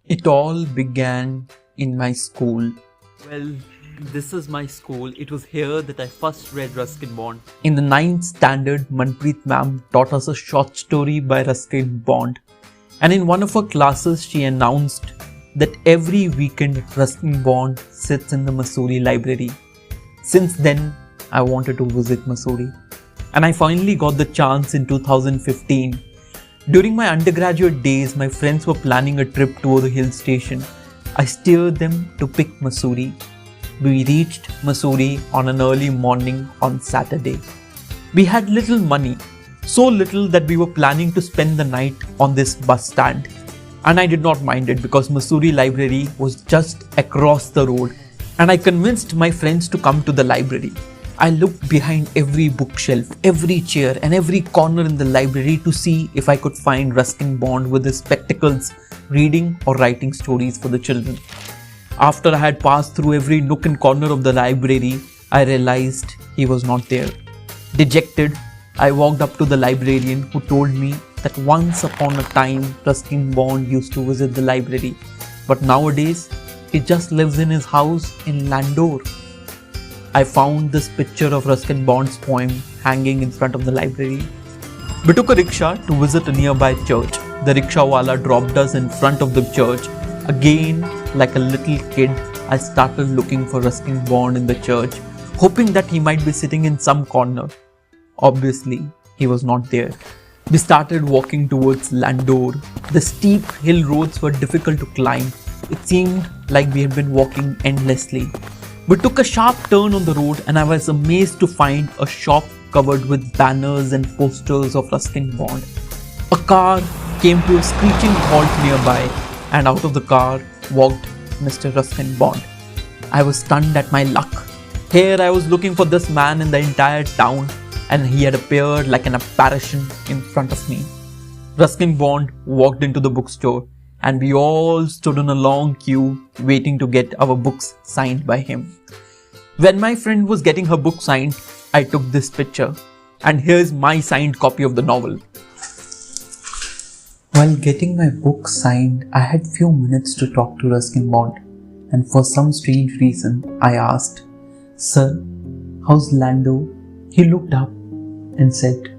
It all began in my school. Well, this is my school. It was here that I first read Ruskin Bond. In the ninth standard, Manpreet ma'am taught us a short story by Ruskin Bond. And in one of her classes, she announced that every weekend Ruskin Bond sits in the Mussoorie library. Since then, I wanted to visit Mussoorie. And I finally got the chance in 2015. During my undergraduate days, my friends were planning a trip to the hill station. I steered them to pick Mussoorie. We reached Mussoorie on an early morning on Saturday. We had little money, so little that we were planning to spend the night on this bus stand. And I did not mind it because Mussoorie Library was just across the road. And I convinced my friends to come to the library. I looked behind every bookshelf, every chair, and every corner in the library to see if I could find Ruskin Bond with his spectacles, reading or writing stories for the children. After I had passed through every nook and corner of the library, I realized he was not there. Dejected, I walked up to the librarian who told me that once upon a time Ruskin Bond used to visit the library, but nowadays he just lives in his house in Landor. I found this picture of Ruskin Bond's poem hanging in front of the library. We took a rickshaw to visit a nearby church. The rickshawala dropped us in front of the church. Again, like a little kid, I started looking for Ruskin Bond in the church, hoping that he might be sitting in some corner. Obviously, he was not there. We started walking towards Landor. The steep hill roads were difficult to climb. It seemed like we had been walking endlessly. We took a sharp turn on the road and I was amazed to find a shop covered with banners and posters of Ruskin Bond. A car came to a screeching halt nearby and out of the car walked Mr. Ruskin Bond. I was stunned at my luck. Here I was looking for this man in the entire town and he had appeared like an apparition in front of me. Ruskin Bond walked into the bookstore and we all stood in a long queue waiting to get our books signed by him. When my friend was getting her book signed, I took this picture and here's my signed copy of the novel. While getting my book signed, I had few minutes to talk to Ruskin Bond and for some strange reason I asked, "Sir, how's Lando?" He looked up and said,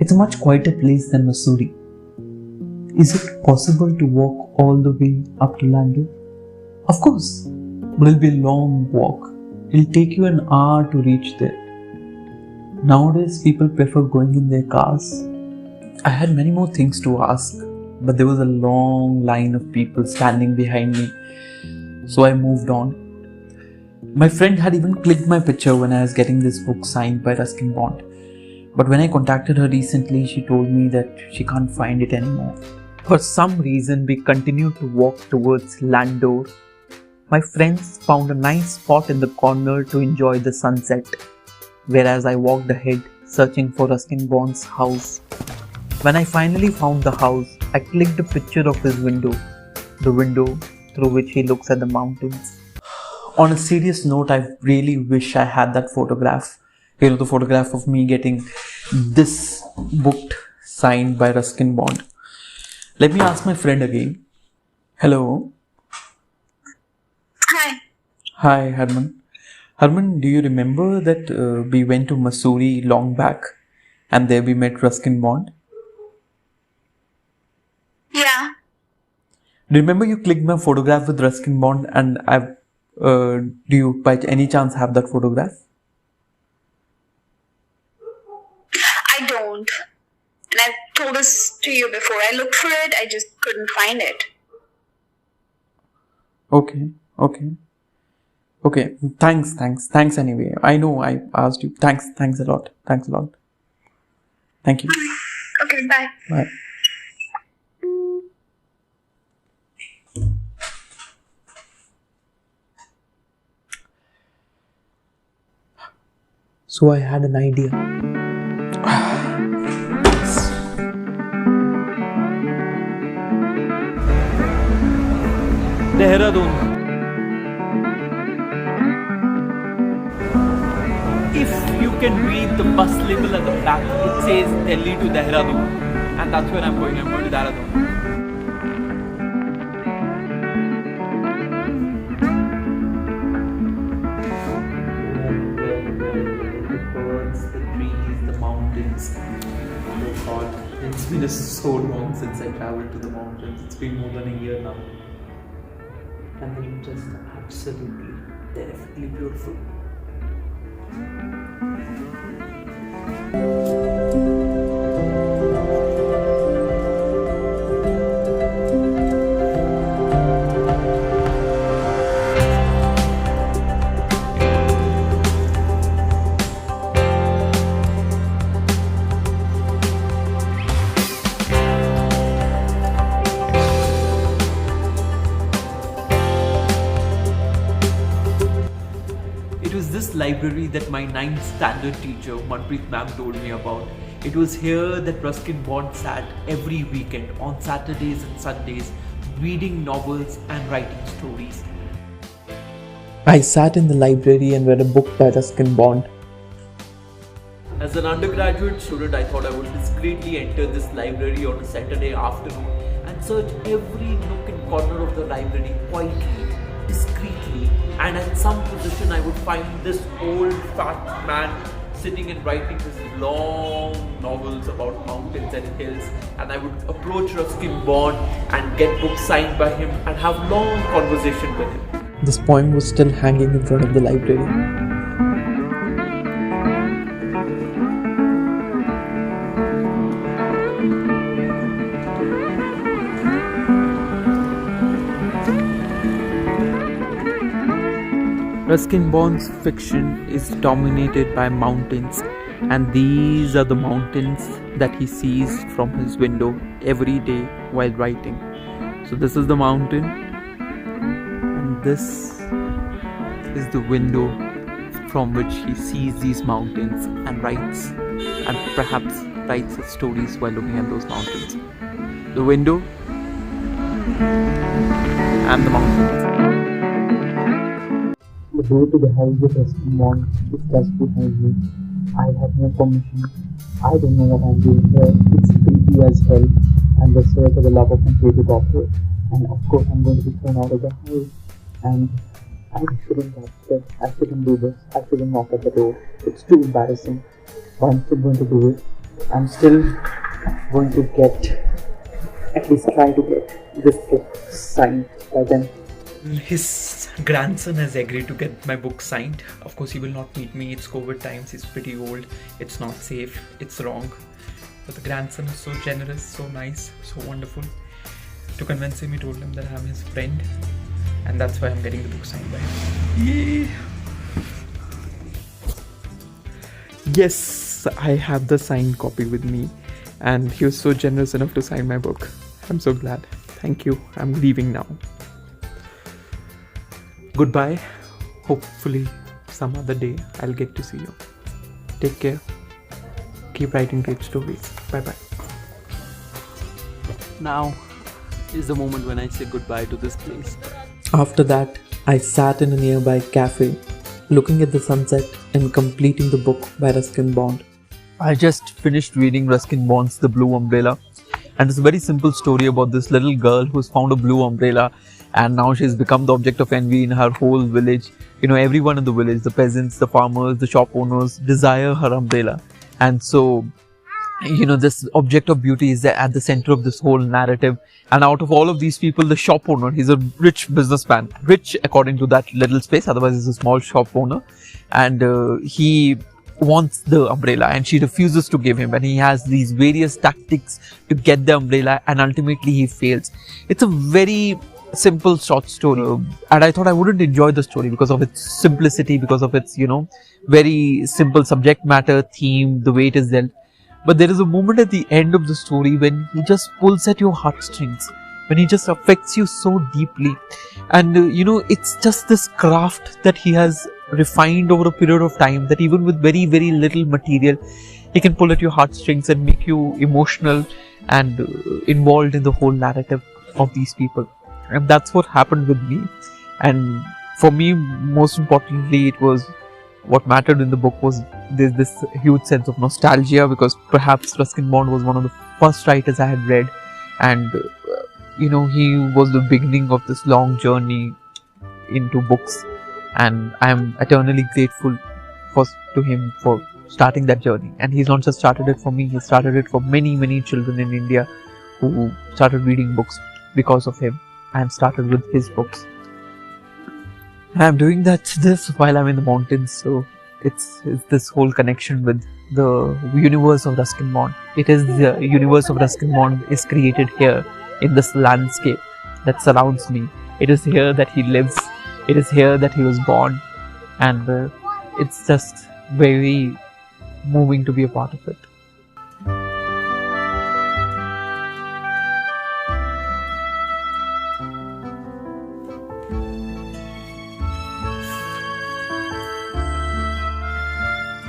"It's a much quieter place than Mussoorie. Is it possible to walk all the way up to Lando?" "Of course, but it'll be a long walk. It'll take you an hour to reach there. Nowadays, people prefer going in their cars." I had many more things to ask, but there was a long line of people standing behind me, so I moved on. My friend had even clicked my picture when I was getting this book signed by Ruskin Bond. But when I contacted her recently, she told me that she can't find it anymore. For some reason, we continued to walk towards Landor. My friends found a nice spot in the corner to enjoy the sunset, whereas I walked ahead searching for Ruskin Bond's house. When I finally found the house, I clicked a picture of his window, the window through which he looks at the mountains. On a serious note, I really wish I had that photograph. The photograph of me getting this book signed by Ruskin Bond. Let me ask my friend again. Hello. Hi. Hi, Herman. Herman, do you remember that we went to Mussoorie long back and there we met Ruskin Bond? Yeah. Do you remember you clicked my photograph with Ruskin Bond and do you by any chance have that photograph? I don't. And I've told this to you before. I looked for it, I just couldn't find it. Okay. Thanks anyway. I know I asked you. Thanks a lot. Thank you. Okay, bye. Bye. So I had an idea. Dehradun. If you can read the bus label at the back, it says Delhi to Dehradun. And that's where I'm going. I'm going to Dehradun. been so long since I traveled to the mountains. It's been more than a year now. And they're just absolutely, terrifically beautiful. It was this library that my 9th standard teacher, Manpreet ma'am, told me about. It was here that Ruskin Bond sat every weekend on Saturdays and Sundays, reading novels and writing stories. I sat in the library and read a book by Ruskin Bond. As an undergraduate student, I thought I would discreetly enter this library on a Saturday afternoon and search every nook and corner of the library quietly, discreetly, and at some position I would find this old fat man sitting and writing his long novels about mountains and hills, and I would approach Ruskin Bond and get books signed by him and have long conversation with him. This poem was still hanging in front of the library. Ruskin Bond's fiction is dominated by mountains, and these are the mountains that he sees from his window every day while writing. So this is the mountain, and this is the window from which he sees these mountains and writes, and perhaps writes his stories while looking at those mountains. The window and the mountains. The door to the house of Ruskin Bond is just behind me. I have no permission. I don't know what I'm doing here. It's creepy as hell. I'm just here for the love of my favorite author. And of course I'm going to be thrown out of the house. And I shouldn't touch this. I shouldn't do this. I shouldn't knock at the door. It's too embarrassing. But I'm still going to do it. I'm still going to at least try to get this book signed by them. His grandson has agreed to get my book signed. Of course, he will not meet me. It's COVID times. He's pretty old. It's not safe. It's wrong. But the grandson is so generous, so nice, so wonderful. To convince him, he told him that I'm his friend, and that's why I'm getting the book signed by him. Yay! Yes, I have the signed copy with me, and he was so generous enough to sign my book. I'm so glad. Thank you. I'm leaving now. Goodbye. Hopefully some other day I'll get to see you. Take care. Keep writing great stories. Bye bye. Now is the moment when I say goodbye to this place. After that, I sat in a nearby cafe, looking at the sunset and completing the book by Ruskin Bond. I just finished reading Ruskin Bond's The Blue Umbrella, and it's a very simple story about this little girl who's found a blue umbrella, and now she's become the object of envy in her whole village. You know, everyone in the village, the peasants, the farmers, the shop owners, desire her umbrella. And so, you know, this object of beauty is at the center of this whole narrative. And out of all of these people, the shop owner, he's a rich businessman, rich according to that little space, otherwise he's a small shop owner, and he wants the umbrella and she refuses to give him, and he has these various tactics to get the umbrella, and ultimately he fails. It's a very simple short story, and I thought I wouldn't enjoy the story because of its simplicity, because of its, you know, very simple subject matter, theme, the way it is dealt. But there is a moment at the end of the story when he just pulls at your heartstrings, when he just affects you so deeply. And you know, it's just this craft that he has refined over a period of time, that even with very, very little material, he can pull at your heartstrings and make you emotional and involved in the whole narrative of these people. And that's what happened with me. And for me, most importantly, it was what mattered in the book was there's this huge sense of nostalgia, because perhaps Ruskin Bond was one of the first writers I had read, and you know, he was the beginning of this long journey into books, and I am eternally grateful to him for starting that journey. And he's not just started it for me, he started it for many children in India who started reading books because of him and started with his books. And I'm doing this while I'm in the mountains, so it's this whole connection with the universe of Ruskin Bond. It is the universe of Ruskin Bond is created here in this landscape that surrounds me. It is here that he lives. It is here that he was born, and it's just very moving to be a part of it.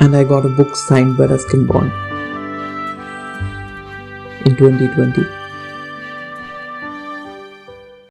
And I got a book signed by Ruskin Bond in 2020.